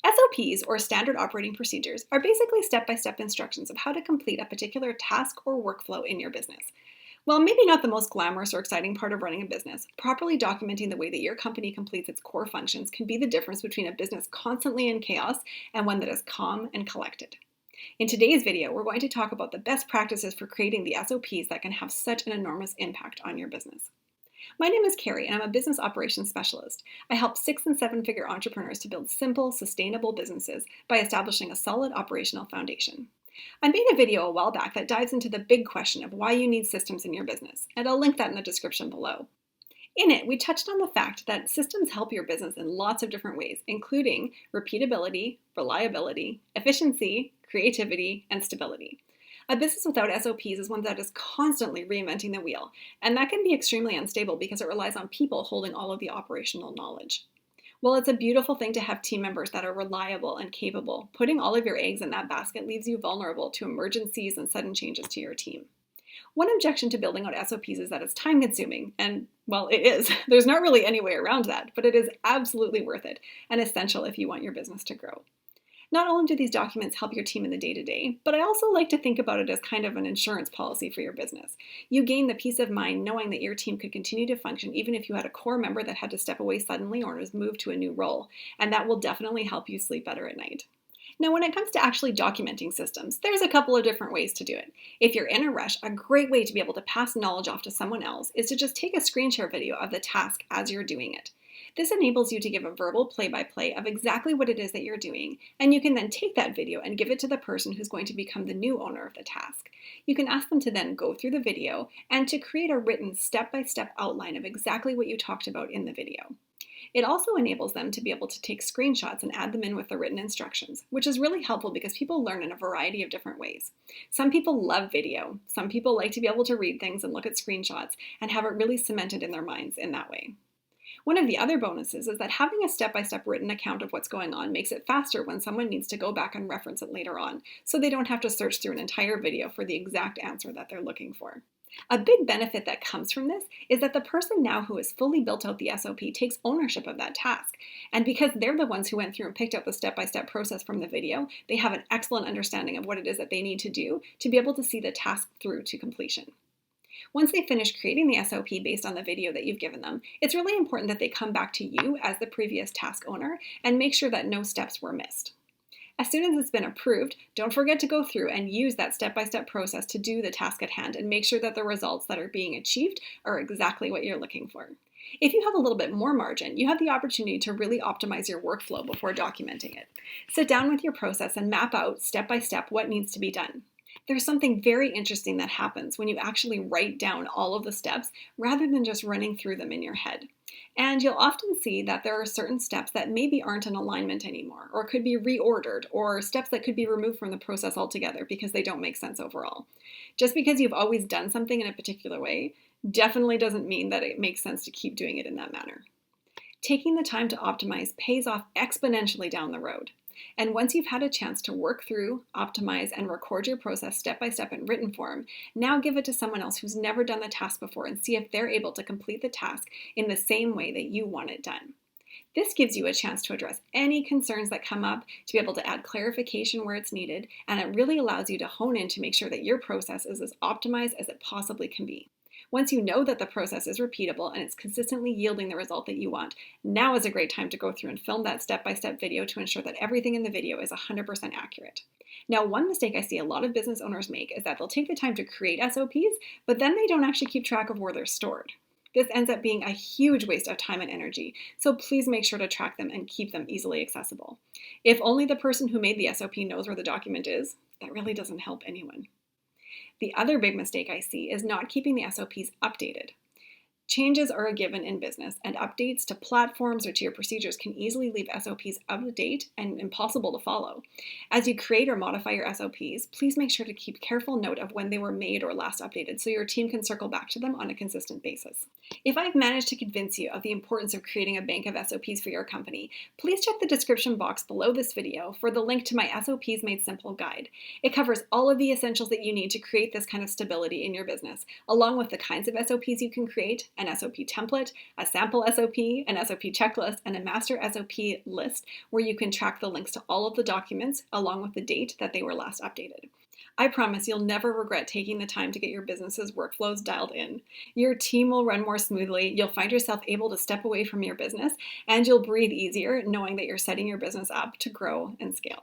SOPs, or standard operating procedures, are basically step-by-step instructions of how to complete a particular task or workflow in your business. While maybe not the most glamorous or exciting part of running a business, properly documenting the way that your company completes its core functions can be the difference between a business constantly in chaos and one that is calm and collected. In today's video, we're going to talk about the best practices for creating the SOPs that can have such an enormous impact on your business. My name is Kari, and I'm a business operations specialist. I help 6- and 7-figure entrepreneurs to build simple, sustainable businesses by establishing a solid operational foundation. I made a video a while back that dives into the big question of why you need systems in your business, and I'll link that in the description below. In it, we touched on the fact that systems help your business in lots of different ways, including repeatability, reliability, efficiency, creativity, and stability. A business without SOPs is one that is constantly reinventing the wheel, and that can be extremely unstable because it relies on people holding all of the operational knowledge. While it's a beautiful thing to have team members that are reliable and capable, putting all of your eggs in that basket leaves you vulnerable to emergencies and sudden changes to your team. One objection to building out SOPs is that it's time-consuming, and, well, it is. There's not really any way around that, but it is absolutely worth it and essential if you want your business to grow. Not only do these documents help your team in the day-to-day, but I also like to think about it as kind of an insurance policy for your business. You gain the peace of mind knowing that your team could continue to function even if you had a core member that had to step away suddenly or was moved to a new role, and that will definitely help you sleep better at night. Now, when it comes to actually documenting systems, there's a couple of different ways to do it. If you're in a rush, a great way to be able to pass knowledge off to someone else is to just take a screen share video of the task as you're doing it. This enables you to give a verbal play-by-play of exactly what it is that you're doing, and you can then take that video and give it to the person who's going to become the new owner of the task. You can ask them to then go through the video and to create a written step-by-step outline of exactly what you talked about in the video. It also enables them to be able to take screenshots and add them in with the written instructions, which is really helpful because people learn in a variety of different ways. Some people love video. Some people like to be able to read things and look at screenshots and have it really cemented in their minds in that way. One of the other bonuses is that having a step-by-step written account of what's going on makes it faster when someone needs to go back and reference it later on, so they don't have to search through an entire video for the exact answer that they're looking for. A big benefit that comes from this is that the person now who has fully built out the SOP takes ownership of that task. And because they're the ones who went through and picked out the step-by-step process from the video, they have an excellent understanding of what it is that they need to do to be able to see the task through to completion. Once they finish creating the SOP based on the video that you've given them, it's really important that they come back to you as the previous task owner and make sure that no steps were missed. As soon as it's been approved, don't forget to go through and use that step-by-step process to do the task at hand and make sure that the results that are being achieved are exactly what you're looking for. If you have a little bit more margin, you have the opportunity to really optimize your workflow before documenting it. Sit down with your process and map out step-by-step what needs to be done. There's something very interesting that happens when you actually write down all of the steps rather than just running through them in your head. And you'll often see that there are certain steps that maybe aren't in alignment anymore, or could be reordered, or steps that could be removed from the process altogether because they don't make sense overall. Just because you've always done something in a particular way definitely doesn't mean that it makes sense to keep doing it in that manner. Taking the time to optimize pays off exponentially down the road. And once you've had a chance to work through, optimize, and record your process step-by-step in written form, now give it to someone else who's never done the task before and see if they're able to complete the task in the same way that you want it done. This gives you a chance to address any concerns that come up, to be able to add clarification where it's needed, and it really allows you to hone in to make sure that your process is as optimized as it possibly can be. Once you know that the process is repeatable and it's consistently yielding the result that you want, now is a great time to go through and film that step-by-step video to ensure that everything in the video is 100% accurate. Now, one mistake I see a lot of business owners make is that they'll take the time to create SOPs, but then they don't actually keep track of where they're stored. This ends up being a huge waste of time and energy, so please make sure to track them and keep them easily accessible. If only the person who made the SOP knows where the document is, that really doesn't help anyone. The other big mistake I see is not keeping the SOPs updated. Changes are a given in business, and updates to platforms or to your procedures can easily leave SOPs out of date and impossible to follow. As you create or modify your SOPs, please make sure to keep careful note of when they were made or last updated so your team can circle back to them on a consistent basis. If I've managed to convince you of the importance of creating a bank of SOPs for your company, please check the description box below this video for the link to my SOPs Made Simple guide. It covers all of the essentials that you need to create this kind of stability in your business, along with the kinds of SOPs you can create, an SOP template, a sample SOP, an SOP checklist, and a master SOP list where you can track the links to all of the documents along with the date that they were last updated. I promise you'll never regret taking the time to get your business's workflows dialed in. Your team will run more smoothly, you'll find yourself able to step away from your business, and you'll breathe easier knowing that you're setting your business up to grow and scale.